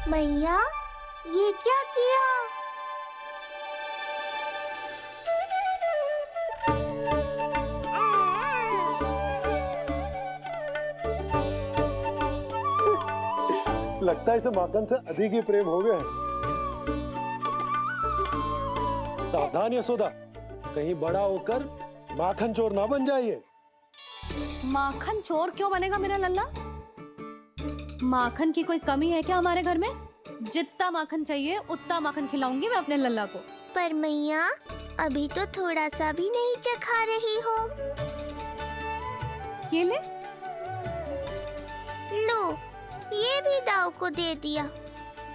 मैया, ये क्या किया? लगता है इसे माखन से अधिक ही प्रेम हो गया है। सावधान यशोदा, कहीं बड़ा होकर माखन चोर ना बन जाइए। माखन चोर क्यों बनेगा मेरा लल्ला? माखन की कोई कमी है क्या हमारे घर में? जितना माखन चाहिए उतना माखन खिलाऊंगी मैं अपने लल्ला को। पर मैया, अभी तो थोड़ा सा भी नहीं चखा रही हो। ये ले। लो, ये भी दाऊ को दे दिया।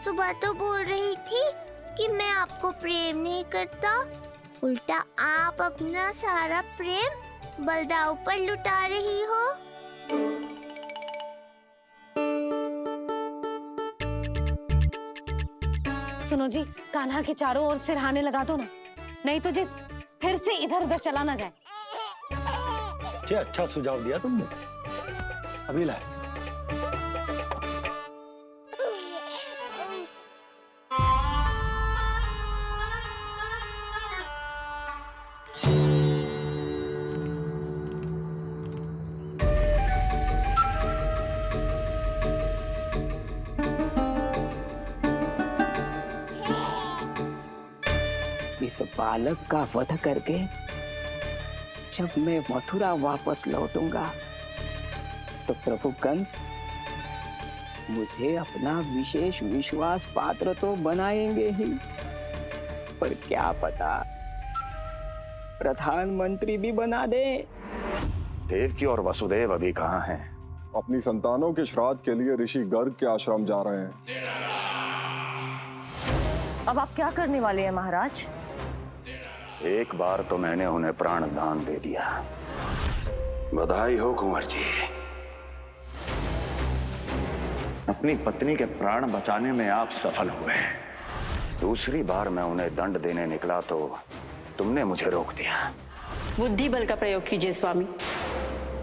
सुबह तो बोल रही थी कि मैं आपको प्रेम नहीं करता, उल्टा आप अपना सारा प्रेम बलदाऊ पर लुटा रही हो। सुनो जी, कान्हा के चारों ओर सिरहाने लगा दो ना, नहीं तो जी फिर से इधर उधर चला ना जाए। अच्छा सुझाव दिया तुमने। अभी लाए। इस बालक का वध करके जब मैं मथुरा वापस लौटूंगा तो प्रभु कंस मुझे अपना विशेष विश्वास पात्र तो बनाएंगे ही, पर क्या पता प्रधानमंत्री भी बना दे। देवकी और वसुदेव अभी कहाँ हैं? अपनी संतानों के श्राद्ध के लिए ऋषि गर्ग के आश्रम जा रहे हैं। अब आप क्या करने वाले हैं महाराज? एक बार तो मैंने उन्हें प्राण दान दे दिया। बधाई हो कुंवर जी। अपनी पत्नी के प्राण बचाने में आप सफल हुए। दूसरी बार मैं उन्हें दंड देने निकला तो तुमने मुझे रोक दिया। बुद्धि बल का प्रयोग कीजिए स्वामी,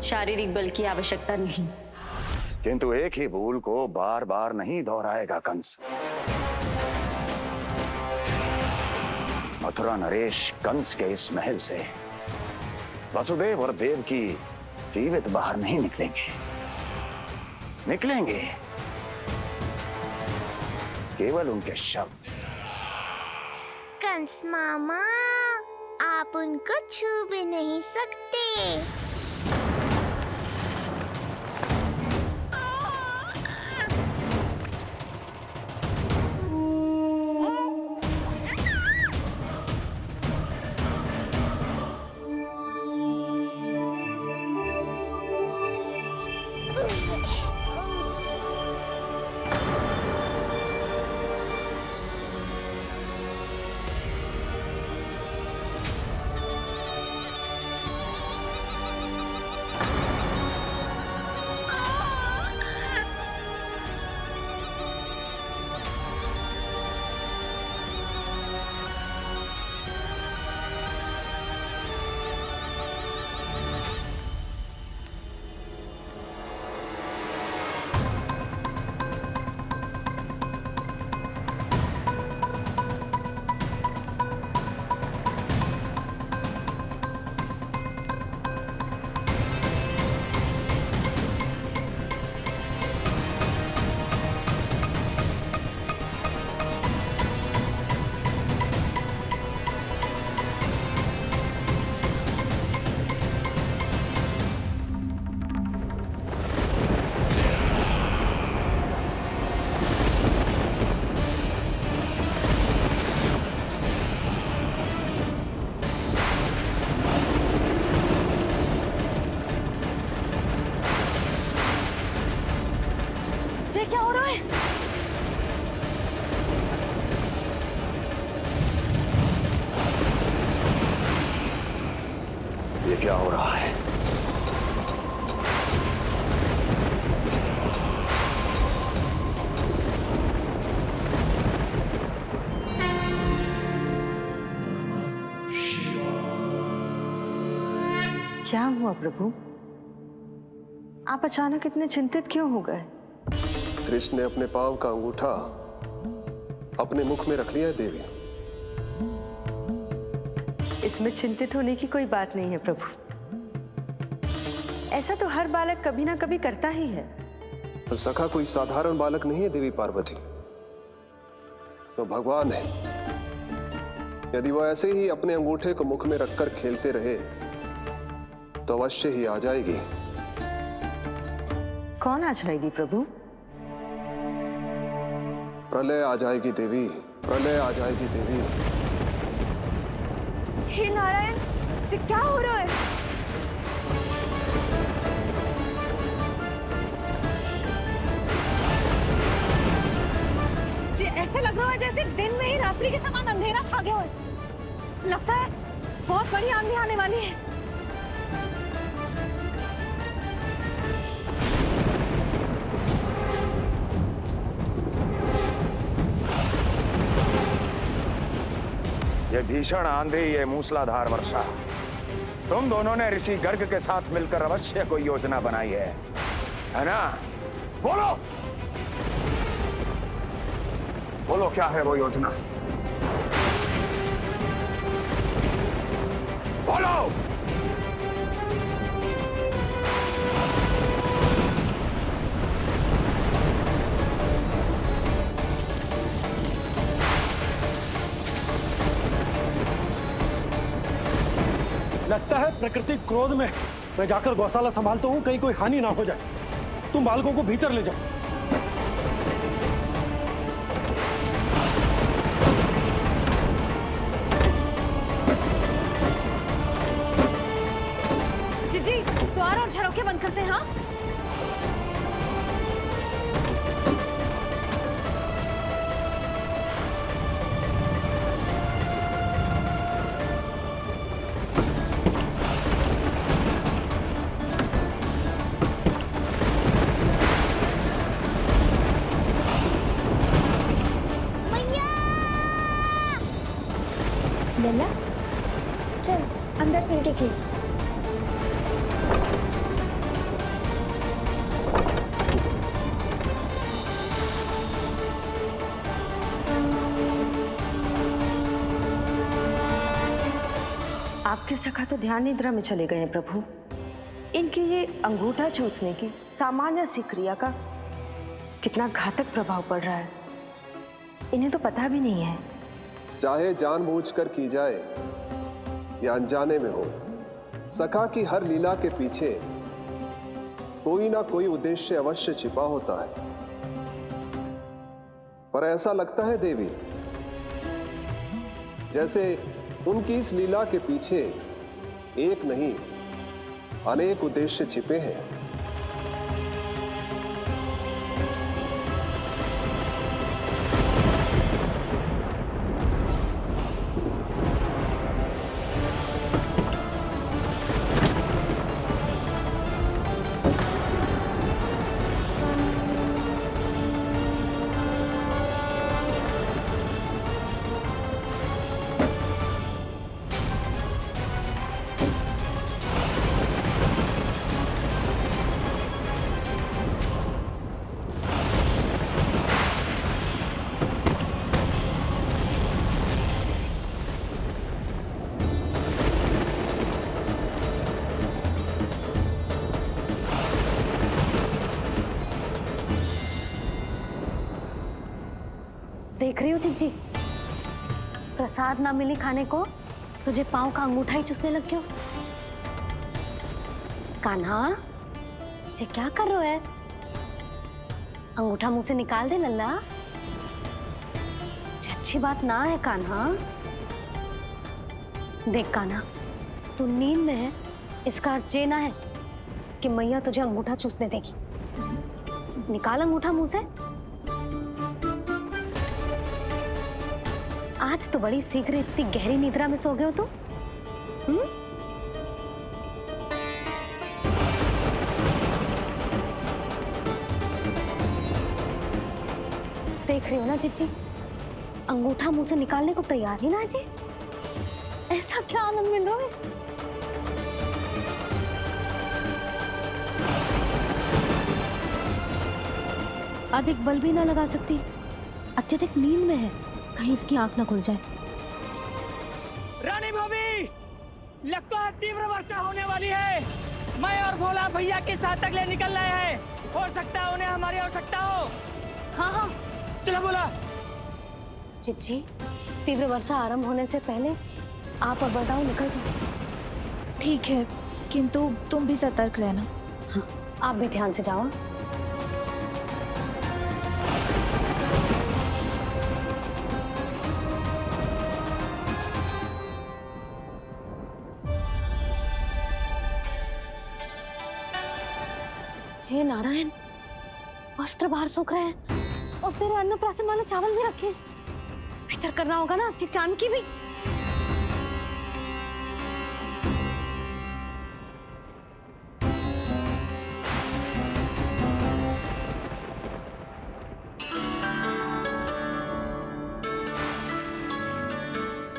शारीरिक बल की आवश्यकता नहीं। किंतु एक ही भूल को बार बार नहीं दोहराएगा कंस। मथुरा नरेश कंस के इस महल से वसुदेव और देवकी जीवित बाहर नहीं निकलेंगे, केवल उनके शव। कंस मामा, आप उनको छू भी नहीं सकते। ये क्या हो रहा है? ये क्या हो रहा है? क्या हुआ प्रभु? आप अचानक इतने चिंतित क्यों हो गए? कृष्ण ने अपने पांव का अंगूठा अपने मुख में रख लिया है देवी। इसमें चिंतित होने की कोई बात नहीं है प्रभु। ऐसा तो हर बालक कभी ना कभी करता ही है। पर सखा कोई साधारण बालक नहीं है देवी पार्वती, तो भगवान है। यदि वो ऐसे ही अपने अंगूठे को मुख में रखकर खेलते रहे तो अवश्य ही आ जाएगी। कौन आ जाएगी प्रभु? प्रलय आ जाएगी देवी, प्रलय आ जाएगी देवी। हे नारायण जी, क्या हो रहा है? जी ऐसे लग रहा है जैसे दिन में ही रात्रि के समान अंधेरा छा गया हो। लगता है बहुत बड़ी आंधी आने वाली है। ये भीषण आंधी, ये मूसलाधार वर्षा, तुम दोनों ने ऋषि गर्ग के साथ मिलकर अवश्य कोई योजना बनाई है ना? बोलो बोलो, क्या है वो योजना? बोलो। लगता है प्रकृति क्रोध में। मैं जाकर गौशाला संभालता हूँ, कहीं कोई हानि ना हो जाए। तुम बालकों को भीतर ले जाओ। जी द्वार और झरोखे बंद करते हैं। हाँ लल्ला, चल अंदर चल के खेल। आपके सखा तो ध्यान निद्रा में चले गए हैं प्रभु। इनकी ये अंगूठा चूसने की सामान्य सी क्रिया का कितना घातक प्रभाव पड़ रहा है, इन्हें तो पता भी नहीं है। चाहे जानबूझकर की जाए या अनजाने में हो, सखा की हर लीला के पीछे कोई ना कोई उद्देश्य अवश्य छिपा होता है। पर ऐसा लगता है देवी जैसे उनकी इस लीला के पीछे एक नहीं अनेक उद्देश्य छिपे हैं। देख रही हो चिज्जी, प्रसाद ना मिली खाने को, तुझे पांव का अंगूठा ही चूसने लग गयो। कान्हा, ये क्या कर रहे है? अंगूठा मुंह से निकाल दे लल्ला। ये अच्छी बात ना है कान्हा। देख कान्हा, तू नींद में है, इसका अर्थ ये ना है कि मैया तुझे अंगूठा चूसने देगी। निकाल अंगूठा मुंह से। आज तो बड़ी शीघ्र इतनी गहरी निद्रा में सो गए हो तुम। देख रही हो ना जीजी, अंगूठा मुंह से निकालने को तैयार ही ना जी। ऐसा क्या आनंद मिल रहा है? अधिक बल भी ना लगा सकती, अत्यधिक नींद में है, कहीं इसकी आंख ना खुल जाए। रानी भाभी, लगता है तीव्र वर्षा होने वाली है। मैं और भोला भैया के साथ अगले निकल रहे हैं। हो सकता है उन्हें हमारी आवश्यकता हो। हाँ हाँ, चलो बोला। चिच्ची, तीव्र वर्षा आरंभ होने से पहले आप और बड़गांव निकल जाओ। ठीक है, किंतु तुम भी सतर्क रहना। हाँ, आप भी ध्यान से जाओ। हे नारायण, वस्त्र बाहर सूख रहे हैं और तेरे अन्नप्राशन वाले चावल भी रखे। भीतर करना होगा ना चांद की भी।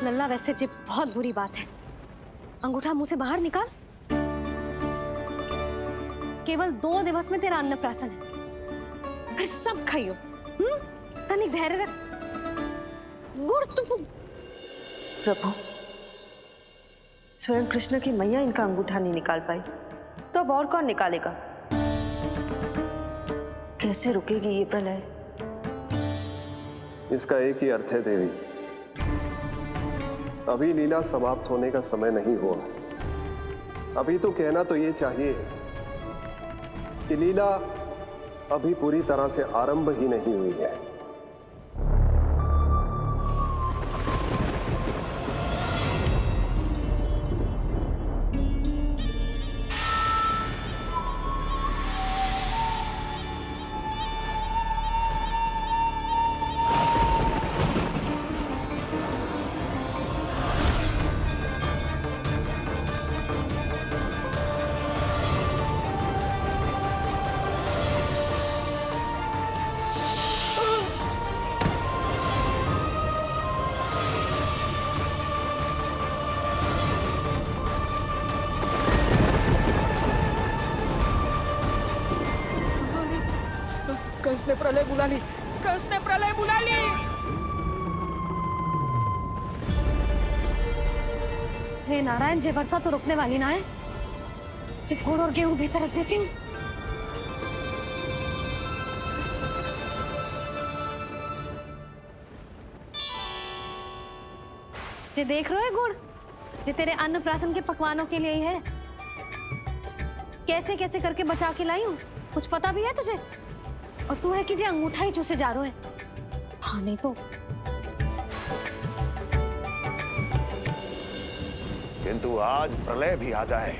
लल्ला, वैसे जी बहुत बुरी बात है। अंगूठा मुंह से बाहर निकाल। केवल 2 दिवस में तेरा अन्नप्राशन है, फिर सब खाइयो। तनिक धैर्य रख। गुड़ तो प्रभु, स्वयं कृष्ण की मैया इनका अंगूठा नहीं निकाल पाई, तो अब और कौन निकालेगा? कैसे रुकेगी ये प्रलय? इसका एक ही अर्थ है देवी, अभी लीला समाप्त होने का समय नहीं हुआ। अभी तो कहना तो ये चाहिए कि लीला अभी पूरी तरह से आरंभ ही नहीं हुई है। कंस ने प्रलय बुला ली। कंस ने प्रलय बुला ली। हे नारायण, जे वर्षा तो रुकने वाली ना है। जे गुड़ और गेहूं भीतर रख देती हूँ। जे देख रहे हो गुड़, जे तेरे अन्नप्राशन के पकवानों के लिए ही है। कैसे कैसे करके बचा के लाई हूँ, कुछ पता भी है तुझे? और तू है कि जे अंगूठा ही चूसे जा रहा है। हाँ, नहीं तो। किंतु आज प्रलय भी आ जाए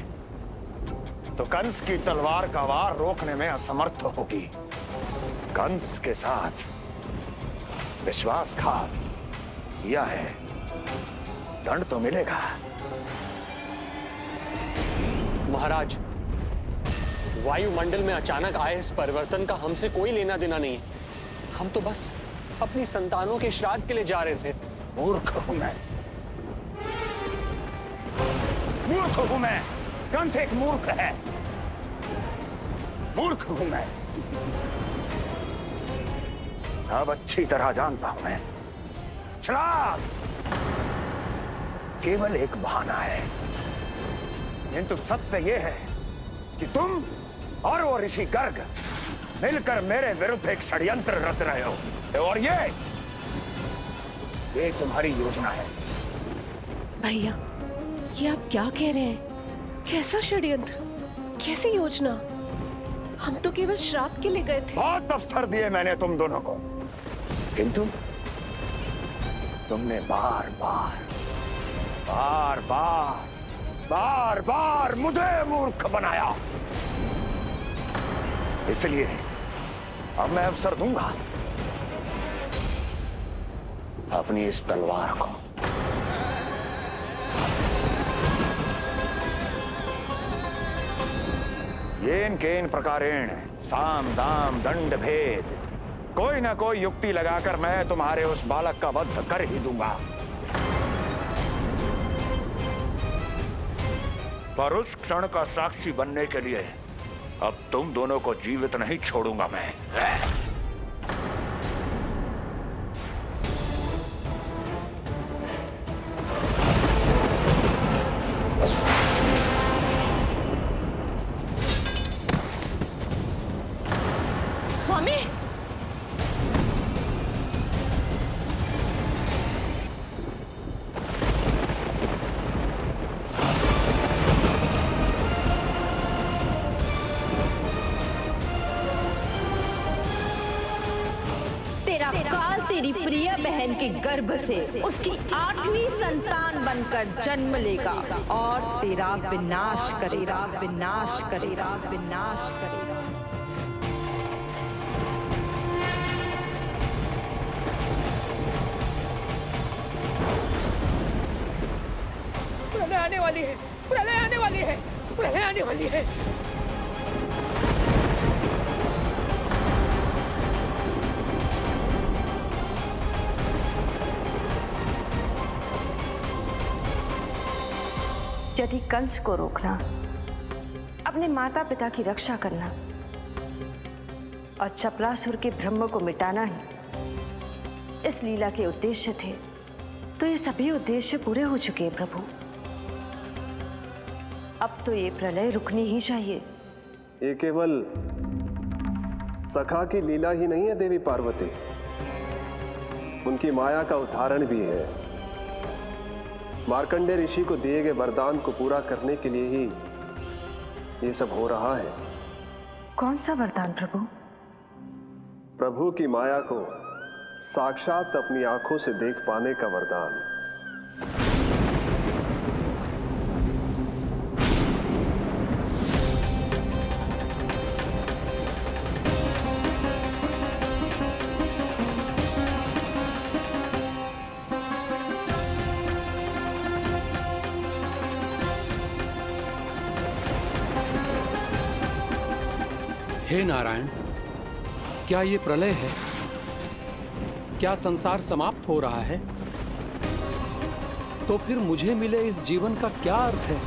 तो कंस की तलवार का वार रोकने में असमर्थ होगी। कंस के साथ विश्वासघात किया है, दंड तो मिलेगा। महाराज, वायुमंडल में अचानक आए इस परिवर्तन का हमसे कोई लेना देना नहीं है। हम तो बस अपनी संतानों के श्राद्ध के लिए जा रहे थे। मूर्ख हूं मैं, मूर्ख हूं मैं। कंस एक मूर्ख है, मूर्ख हूं मैं। अब अच्छी तरह जानता हूं मैं, श्राद्ध केवल एक बहाना है। किंतु सत्य यह है कि तुम और वो ऋषि गर्ग मिलकर मेरे विरुद्ध एक षड्यंत्र रच रहे हो, और ये तुम्हारी योजना है। भैया, ये आप क्या कह रहे हैं? कैसा षड्यंत्र, कैसी योजना? हम तो केवल श्राद्ध के लिए गए थे। बहुत अवसर दिए मैंने तुम दोनों को, किंतु तुमने बार बार मुझे मूर्ख बनाया। इसलिए अब मैं अवसर दूंगा अपनी इस तलवार को। येन केन प्रकारेण साम दाम दंड भेद, कोई ना कोई युक्ति लगाकर मैं तुम्हारे उस बालक का वध कर ही दूंगा। पर उस क्षण का साक्षी बनने के लिए अब तुम दोनों को जीवित नहीं छोड़ूंगा मैं। काल तेरी प्रिय बहन के गर्भ से उसकी 8वीं संतान बनकर जन्म लेगा और तेरा विनाश करेगा, विनाश करेगा, विनाश करेगा। प्रलय आने वाली है, प्रलय आने वाली है, प्रलय आने वाली है। यदि कंस को रोकना, अपने माता पिता की रक्षा करना और चपलासुर के ब्रह्म को मिटाना ही इस लीला के उद्देश्य थे, तो ये सभी उद्देश्य पूरे हो चुके हैं प्रभु। अब तो ये प्रलय रुकनी ही चाहिए। ये केवल सखा की लीला ही नहीं है देवी पार्वती, उनकी माया का उदाहरण भी है। मार्कंडेय ऋषि को दिए गए वरदान को पूरा करने के लिए ही ये सब हो रहा है। कौन सा वरदान प्रभु? प्रभु की माया को साक्षात अपनी आंखों से देख पाने का वरदान। हे नारायण, क्या ये प्रलय है? क्या संसार समाप्त हो रहा है? तो फिर मुझे मिले इस जीवन का क्या अर्थ है?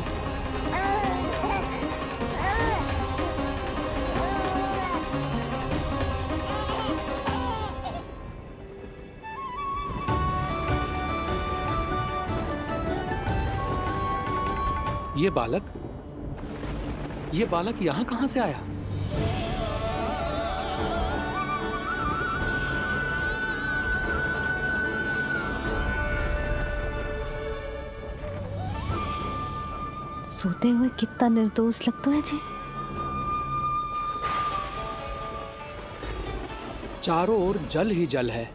ये बालक यहां कहां से आया? सोते हुए कितना निर्दोष लगता है जी। चारों ओर जल ही जल है,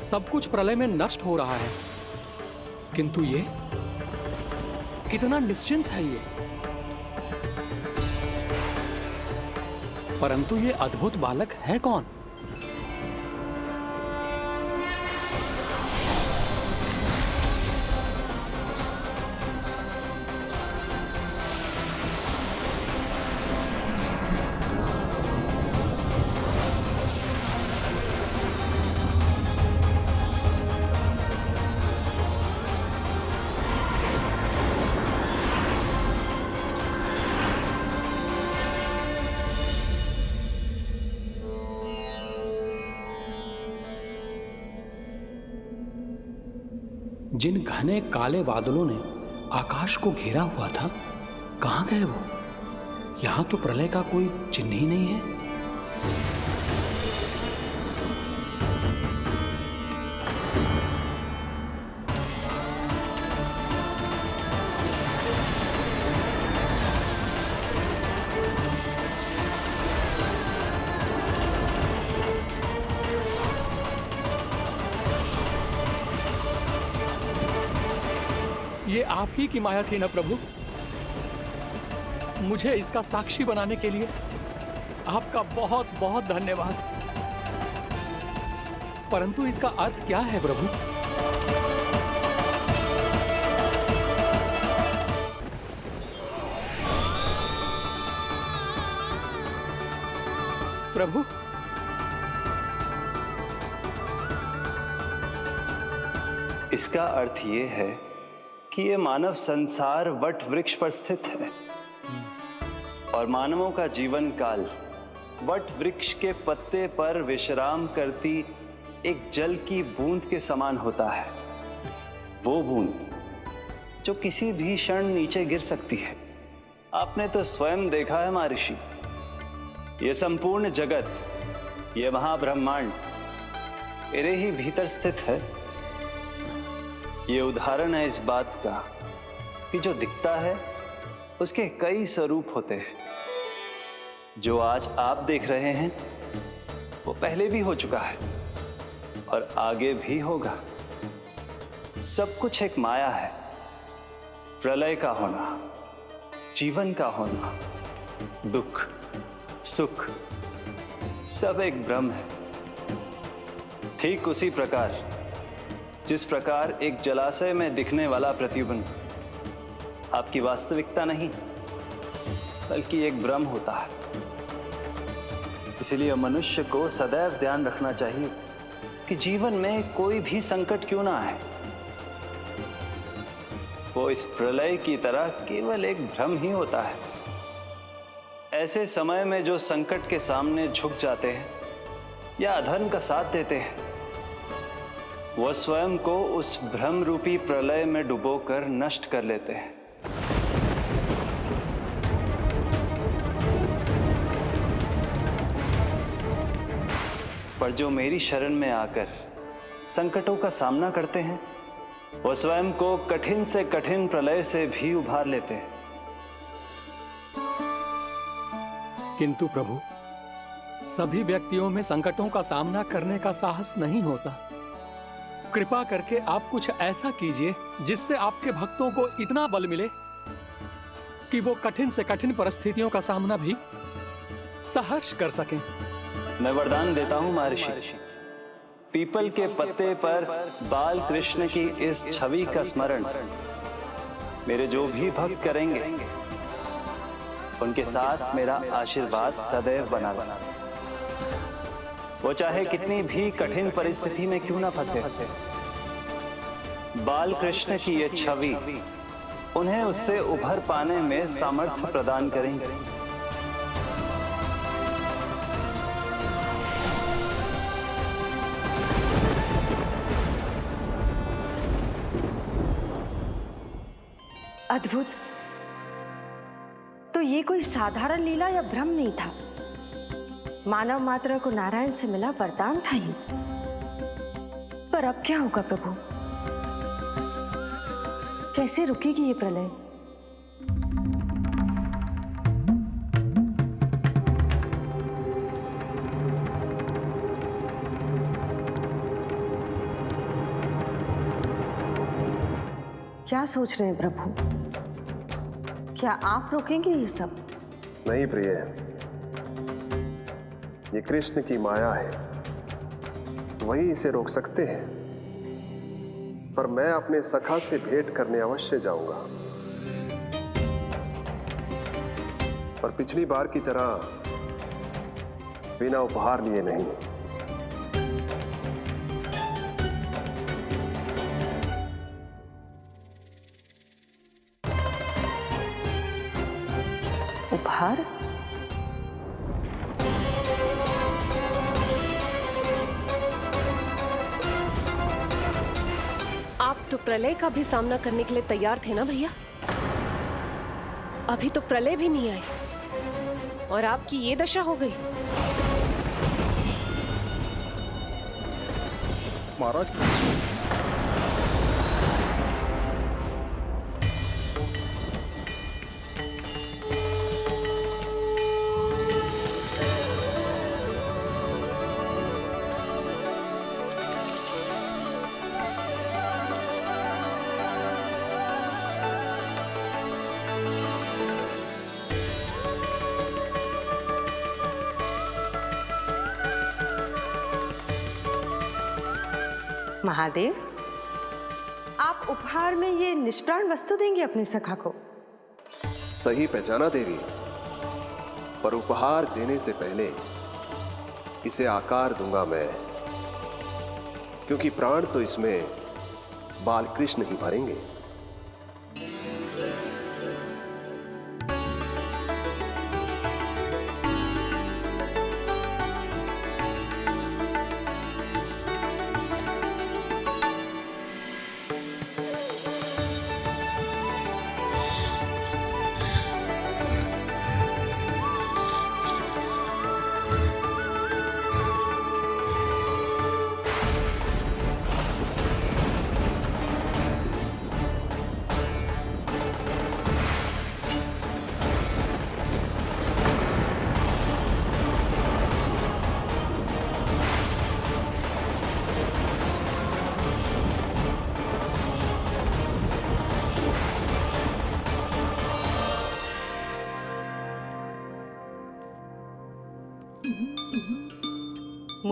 सब कुछ प्रलय में नष्ट हो रहा है, किंतु ये कितना निश्चिंत है ये। परंतु ये अद्भुत बालक है कौन? जिन घने काले बादलों ने आकाश को घेरा हुआ था, कहां गए वो? यहां तो प्रलय का कोई चिन्ह ही नहीं है। ये आप ही की माया थी ना प्रभु? मुझे इसका साक्षी बनाने के लिए आपका बहुत बहुत धन्यवाद। परंतु इसका अर्थ क्या है प्रभु? प्रभु, इसका अर्थ ये है कि ये मानव संसार वट वृक्ष पर स्थित है और मानवों का जीवन काल वट वृक्ष के पत्ते पर विश्राम करती एक जल की बूंद के समान होता है। वो बूंद जो किसी भी क्षण नीचे गिर सकती है। आपने तो स्वयं देखा है महर्षि, ये संपूर्ण जगत, ये महाब्रह्मांड मेरे ही भीतर स्थित है। ये उदाहरण है इस बात का कि जो दिखता है उसके कई स्वरूप होते हैं। जो आज आप देख रहे हैं वो पहले भी हो चुका है, और आगे भी होगा। सब कुछ एक माया है। प्रलय का होना, जीवन का होना, दुख, सुख, सब एक भ्रम है। ठीक उसी प्रकार जिस प्रकार एक जलाशय में दिखने वाला प्रतिबिंब आपकी वास्तविकता नहीं बल्कि एक भ्रम होता है। इसलिए मनुष्य को सदैव ध्यान रखना चाहिए कि जीवन में कोई भी संकट क्यों ना आए, वो इस प्रलय की तरह केवल एक भ्रम ही होता है। ऐसे समय में जो संकट के सामने झुक जाते हैं या अधर्म का साथ देते हैं, वह स्वयं को उस भ्रम रूपी प्रलय में डुबोकर नष्ट कर लेते हैं। पर जो मेरी शरण में आकर संकटों का सामना करते हैं, वो स्वयं को कठिन से कठिन प्रलय से भी उभार लेते हैं। किंतु प्रभु, सभी व्यक्तियों में संकटों का सामना करने का साहस नहीं होता। कृपा करके आप कुछ ऐसा कीजिए जिससे आपके भक्तों को इतना बल मिले कि वो कठिन से कठिन परिस्थितियों का सामना भी सहर्ष कर सकें। मैं वरदान देता हूं महर्षि, पीपल के पत्ते पर बाल कृष्ण की इस छवि का स्मरण मेरे जो भी भक्त करेंगे, उनके साथ मेरा आशीर्वाद सदैव बना रहे। वो चाहे कितनी भी कठिन परिस्थिति में क्यों ना फंसे, बाल कृष्ण की ये छवि उन्हें उससे उभर पाने में सामर्थ्य प्रदान करेंगे। अद्भुत। तो ये कोई साधारण लीला या भ्रम नहीं था, मानव मात्र को नारायण से मिला वरदान था ये। पर अब क्या होगा प्रभु? कैसे रुकेगी ये प्रलय? क्या सोच रहे हैं प्रभु? क्या आप रोकेंगे ये सब? नहीं प्रिय, ये कृष्ण की माया है, वही इसे रोक सकते हैं। पर मैं अपने सखा से भेंट करने अवश्य जाऊंगा। पर पिछली बार की तरह बिना उपहार लिए नहीं। उपहार? आप तो प्रलय का भी सामना करने के लिए तैयार थे ना भैया? अभी तो प्रलय भी नहीं आई और आपकी ये दशा हो गई। महाराज, महादेव, आप उपहार में ये निष्प्राण वस्तु देंगे अपने सखा को? सही पहचाना देवी, पर उपहार देने से पहले इसे आकार दूंगा मैं, क्योंकि प्राण तो इसमें बाल कृष्ण ही भरेंगे।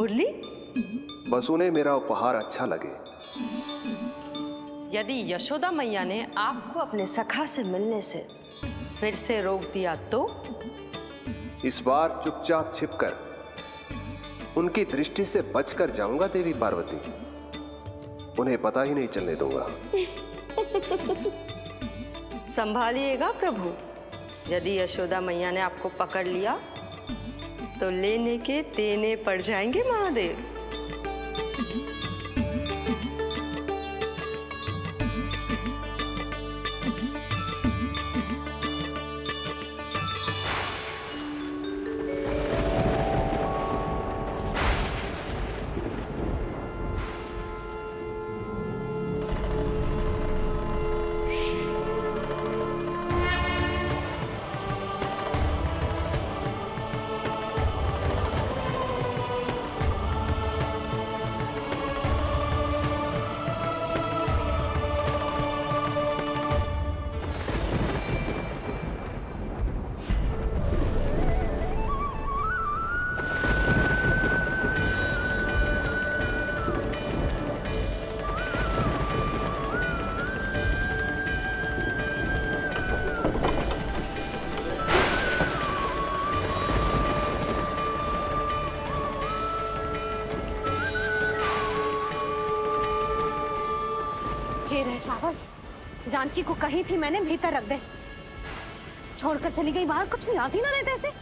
मुरली? बस उन्हें मेरा उपहार अच्छा लगे। यदि यशोदा मैया ने आपको अपने सखा से मिलने से फिर से रोक दिया तो? इस बार चुपचाप छिपकर उनकी दृष्टि से बचकर जाऊंगा देवी पार्वती। उन्हें पता ही नहीं चलने दूंगा। संभालिएगा प्रभु, यदि यशोदा मैया ने आपको पकड़ लिया तो लेने के देने पड़ जाएंगे महादेव। जे रहे चावल, जानकी को कही थी मैंने भीतर रख दे, छोड़कर चली गई बाहर, कुछ याद ही ना रहते ऐसे।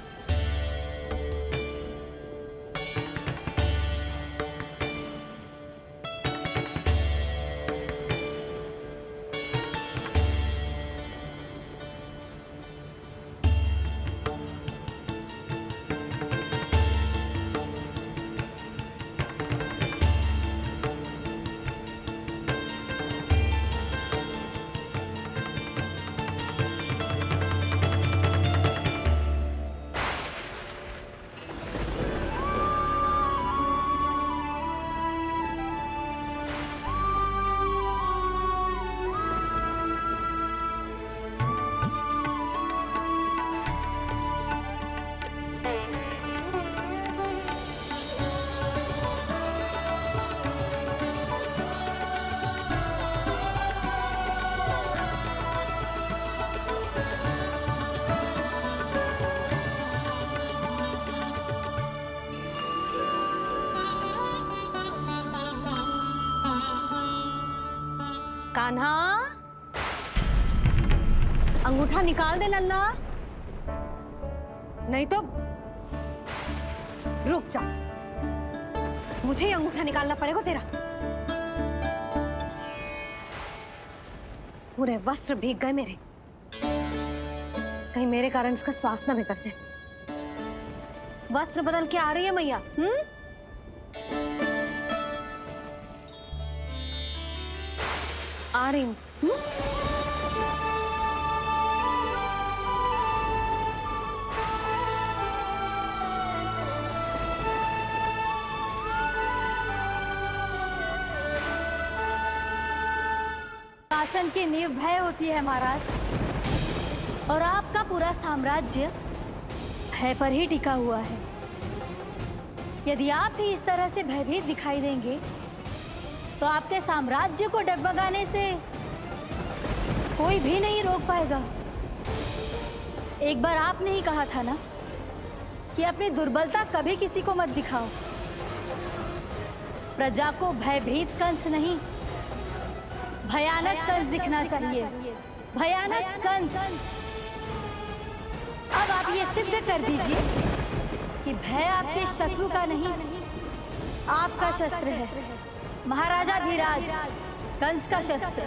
कान्हा, अंगूठा निकाल दे नन्ना, नहीं तो रुक जा, मुझे ही अंगूठा निकालना पड़ेगा तेरा। पूरे वस्त्र भीग गए मेरे, कहीं मेरे कारण इसका श्वास ना बिगड़ जाए। वस्त्र बदल के आ रही है मैया। आ रही हूँ। शासन की नींव भय होती है महाराज, और आपका पूरा साम्राज्य भय पर ही टिका हुआ है। यदि आप भी इस तरह से भयभीत दिखाई देंगे तो आपके साम्राज्य को डगमगाने से कोई भी नहीं रोक पाएगा। एक बार आपने ही कहा था ना कि अपनी दुर्बलता कभी किसी को मत दिखाओ। प्रजा को भयभीत कंस नहीं, भयानक कंस दिखना चाहिए, भयानक कंस। अब आप ये सिद्ध कर दीजिए कि भय आपके शत्रु का नहीं, आपका शस्त्र है। महाराजा धीराज, कंस का शस्त्र।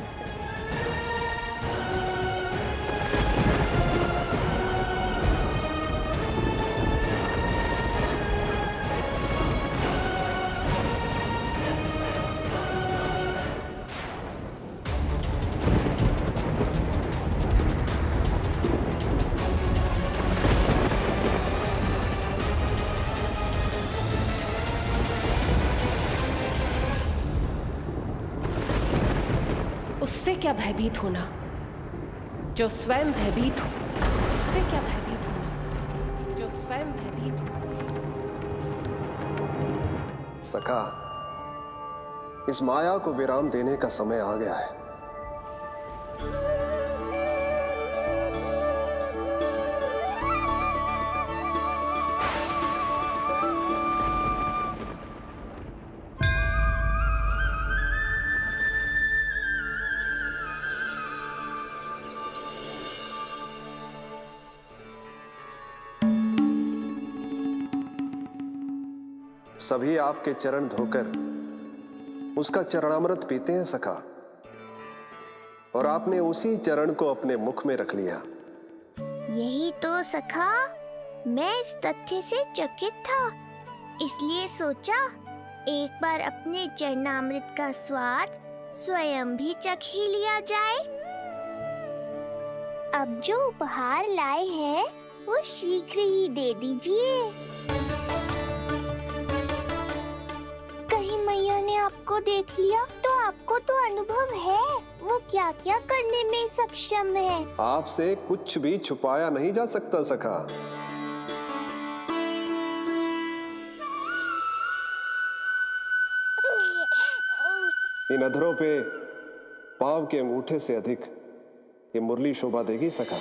उससे क्या भयभीत होना, जो स्वयं भयभीत हो। उससे क्या भयभीत होना, जो स्वयं भयभीत हो। सखा, इस माया को विराम देने का समय आ गया है। सभी आपके चरण धोकर उसका चरणामृत पीते हैं सखा, और आपने उसी चरण को अपने मुख में रख लिया। यही तो सखा, मैं इस तथ्य से चकित था, इसलिए सोचा एक बार अपने चरणामृत का स्वाद स्वयं भी चख ही लिया जाए। अब जो उपहार लाए हैं वो शीघ्र ही दे दीजिए। कहीं मैया ने आपको देख लिया तो आपको तो अनुभव है वो क्या क्या करने में सक्षम है। आपसे कुछ भी छुपाया नहीं जा सकता सखा। इन अधरों पे पांव के अंगूठे से अधिक ये मुरली शोभा देगी सखा।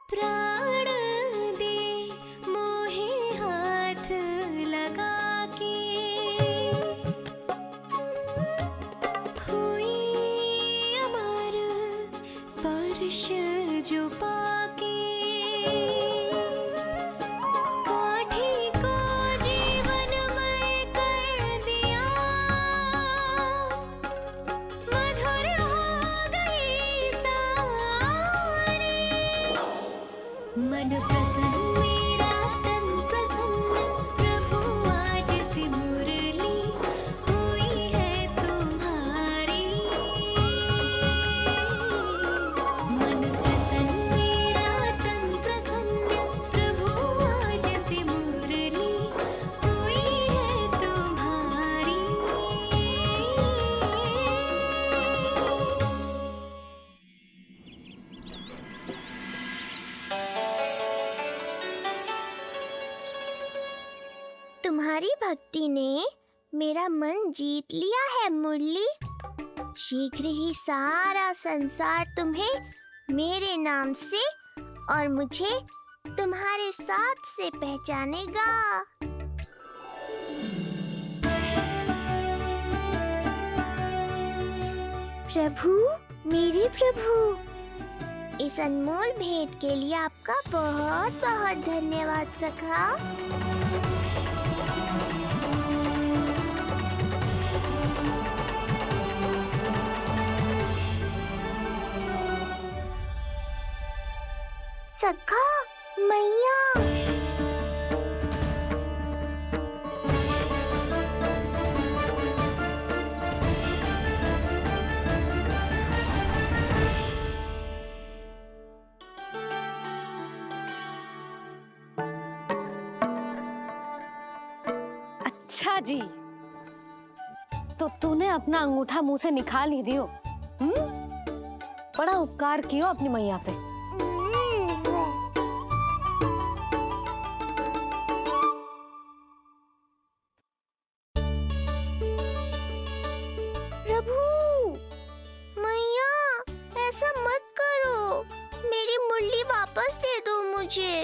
प्राण दे मोहे हाथ लगा के, हुई अमर स्पर्श जो पाके, काठी को जीवनमय कर दिया, मधुर हो गई सारी। मन प्रसन्न मेरा तन प्रसन्न, प्रभु आज से मुरली हुई है तुम्हारी। मन प्रसन्न मेरा तन प्रसन्न, प्रभु आज से मुरली हुई है तुम्हारी। तुम्हारी भक्ति ने मेरा मन जीत लिया है मुरली। शीघ्र ही सारा संसार तुम्हें मेरे नाम से और मुझे तुम्हारे साथ से पहचानेगा। प्रभु, मेरे प्रभु, इस अनमोल भेंट के लिए आपका बहुत बहुत धन्यवाद सखा। सखा, मैया, अच्छा जी, तो तूने अपना अंगूठा मुंह से निकाल ही दियो। बड़ा उपकार कियो अपनी मैया पे। प्रभु, मैया, ऐसा मत करो, मेरी मुरली वापस दे दो मुझे।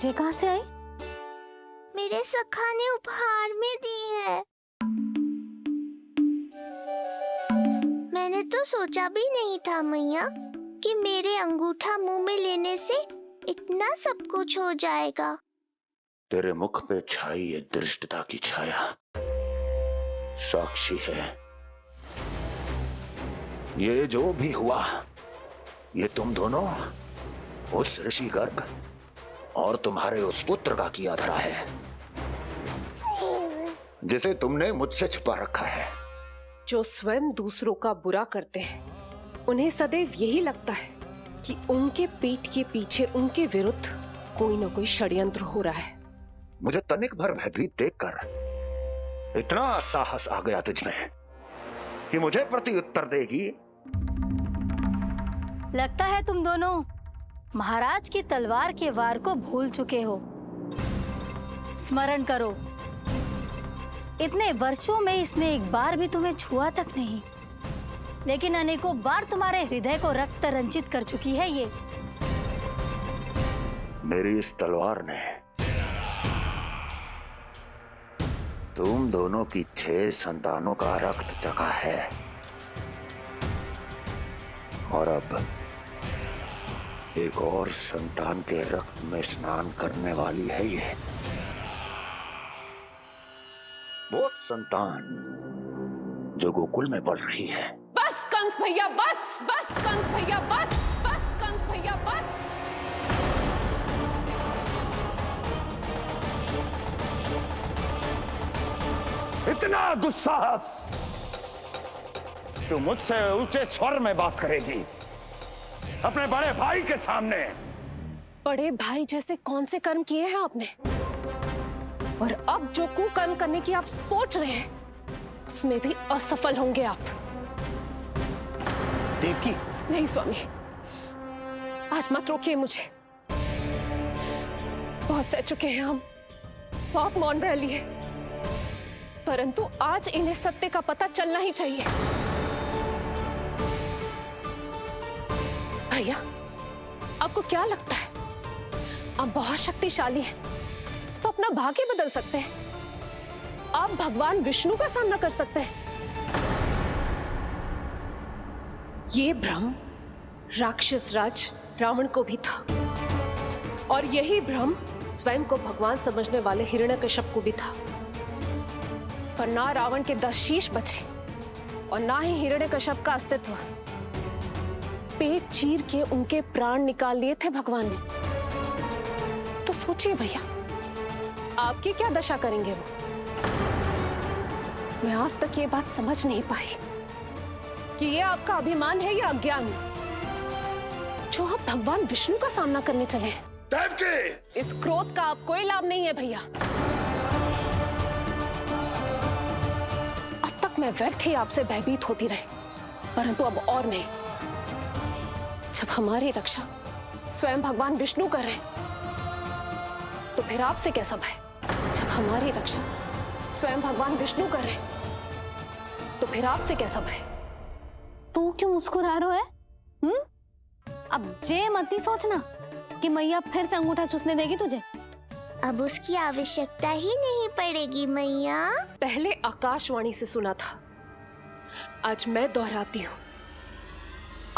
ये कहाँ से आई? मेरे सखा ने उपहार में दी है। मैंने तो सोचा भी नहीं था मैया कि मेरे अंगूठा मुंह में लेने से इतना सब कुछ हो जाएगा। तेरे मुख पे छाई ये दृष्टता की छाया साक्षी है। ये जो भी हुआ, ये तुम दोनों, उस ऋषि गर्ग और तुम्हारे उस पुत्र का किया धरा है, जिसे तुमने मुझसे छुपा रखा है। जो स्वयं दूसरों का बुरा करते हैं, उन्हें सदैव यही लगता है कि उनके पीठ के पीछे उनके विरुद्ध कोई ना कोई षड्यंत्र हो रहा है। मुझे तनिक भर भयभीत देखकर इतना साहस आ गया तुझमें कि मुझे प्रति उत्तर देगी। लगता है तुम दोनों महाराज की तलवार के वार को भूल चुके हो। स्मरण करो, इतने वर्षों में इसने एक बार भी तुम्हें छुआ तक नहीं, लेकिन अनेकों बार तुम्हारे हृदय को रक्त रंजित कर चुकी है ये। मेरी इस तलवार ने तुम दोनों की 6 संतानों का रक्त चखा है और अब एक और संतान के रक्त में स्नान करने वाली है ये। वो संतान जो गोकुल में पल रही है। बस कंस भैया बस, बस कंस भैया बस, बस कंस भैया बस। इतना दुस्साहस, तू मुझसे ऊंचे स्वर में बात करेगी अपने बड़े भाई के सामने? बड़े भाई जैसे कौन से कर्म किए हैं आपने? और अब जो कुकर्म करने की आप सोच रहे हैं उसमें भी असफल होंगे आप। देवकी। नहीं स्वामी, आज मत रोकिए मुझे। बहुत सह चुके हैं हम, आप मौन रह लिए, परंतु आज इन्हें सत्य का पता चलना ही चाहिए। भैया, आपको क्या लगता है आप बहुत शक्तिशाली हैं तो अपना भाग्य बदल सकते हैं? आप भगवान विष्णु का सामना कर सकते हैं। ये भ्रम राक्षस राज रावण को भी था और यही भ्रम स्वयं को भगवान समझने वाले हिरण्यकश्यप को भी था। पर ना रावण के 10 शीश बचे और ना ही हिरण्यकश्यप का अस्तित्व। पेट चीर के उनके प्राण निकाल लिए थे भगवान ने। तो सोचिए भैया, आपकी क्या दशा करेंगे वो? मैं आज तक ये बात समझ नहीं पाई कि ये आपका अभिमान है या अज्ञान, जो आप भगवान विष्णु का सामना करने चले हैं। देवकी! इस क्रोध का आप कोई लाभ नहीं है भैया। अब तक मैं व्यर्थ ही आपसे भयभीत होती रही, परंतु अब और नहीं। जब हमारी रक्षा स्वयं भगवान विष्णु कर रहे हैं तो फिर आपसे कैसा भय? जब हमारी रक्षा स्वयं भगवान विष्णु कर रहे हैं तो फिर आपसे कैसा भय? तू क्यों मुस्कुरा रहा है? अब जे मत ही सोचना कि मैया फिर से अंगूठा चूसने देगी तुझे। अब उसकी आवश्यकता ही नहीं पड़ेगी मैया। पहले आकाशवाणी से सुना था, आज मैं दोहराती हूँ,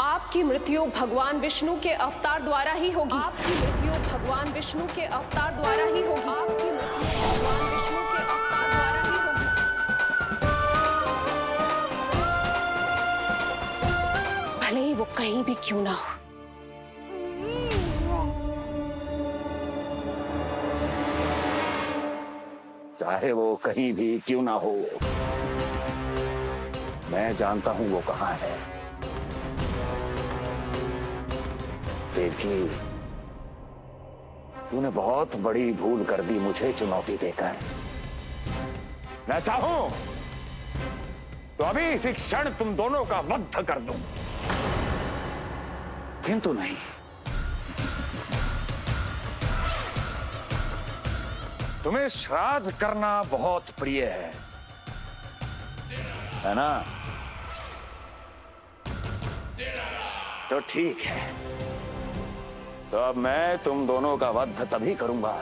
आपकी मृत्यु भगवान विष्णु के अवतार द्वारा ही होगी। आपकी मृत्यु भगवान विष्णु के अवतार द्वारा ही होगी। आपकी मृत्यु भगवान विष्णु के अवतार द्वारा ही होगी। भले ही वो कहीं भी क्यों ना हो। चाहे वो कहीं भी क्यों ना हो, मैं जानता हूं वो कहां है। देवकी, तूने बहुत बड़ी भूल कर दी मुझे चुनौती देकर। मैं चाहूं तो अभी इसी क्षण तुम दोनों का वध कर दूं, किंतु नहीं। तुम्हें श्राद्ध करना बहुत प्रिय है ना? तो ठीक है, तो अब मैं तुम दोनों का वध तभी करूंगा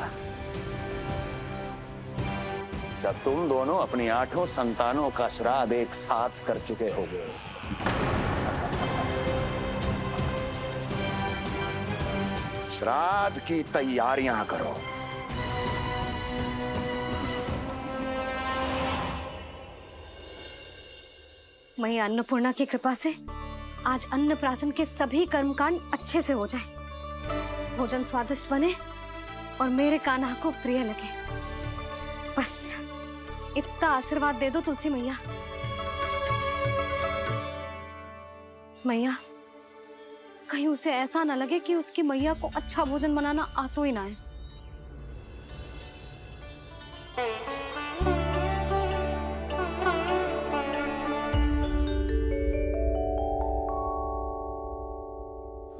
जब तुम दोनों अपनी 8 संतानों का श्राद्ध एक साथ कर चुके होगे। श्राद्ध की तैयारियां करो। मैया अन्नपूर्णा की कृपा से आज अन्नप्राशन के सभी कर्मकांड अच्छे से हो जाए, भोजन स्वादिष्ट बने और मेरे कान्हा को प्रिय लगे। बस इतना आशीर्वाद दे दो तुलसी मैया। मैया, कहीं उसे ऐसा ना लगे कि उसकी मैया को अच्छा भोजन बनाना आता ही ना है।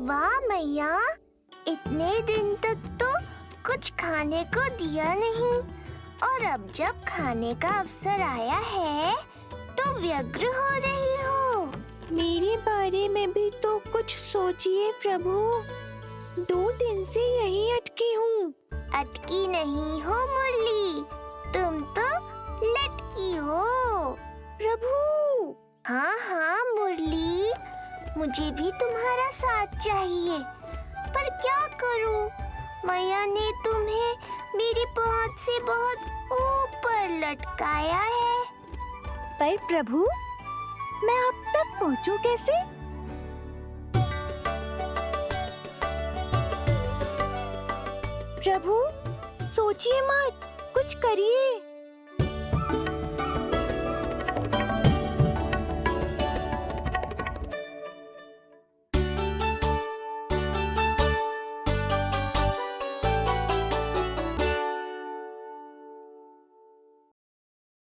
वाह मैया, इतने दिन तक तो कुछ खाने को दिया नहीं, और अब जब खाने का अवसर आया है तो व्यग्र हो रही हो। मेरे बारे में भी तो कुछ सोचिए प्रभु। 2 दिन से यहीं अटकी हूँ। अटकी नहीं हो मुरली, तुम तो लटकी हो। प्रभु। हाँ हाँ मुरली, मुझे भी तुम्हारा साथ चाहिए, पर क्या करूं? मैया ने तुम्हें मेरी पहुंच से बहुत ऊपर लटकाया है। पर प्रभु, मैं अब तक पहुंचूं कैसे? प्रभु, सोचिए मत, कुछ करिए।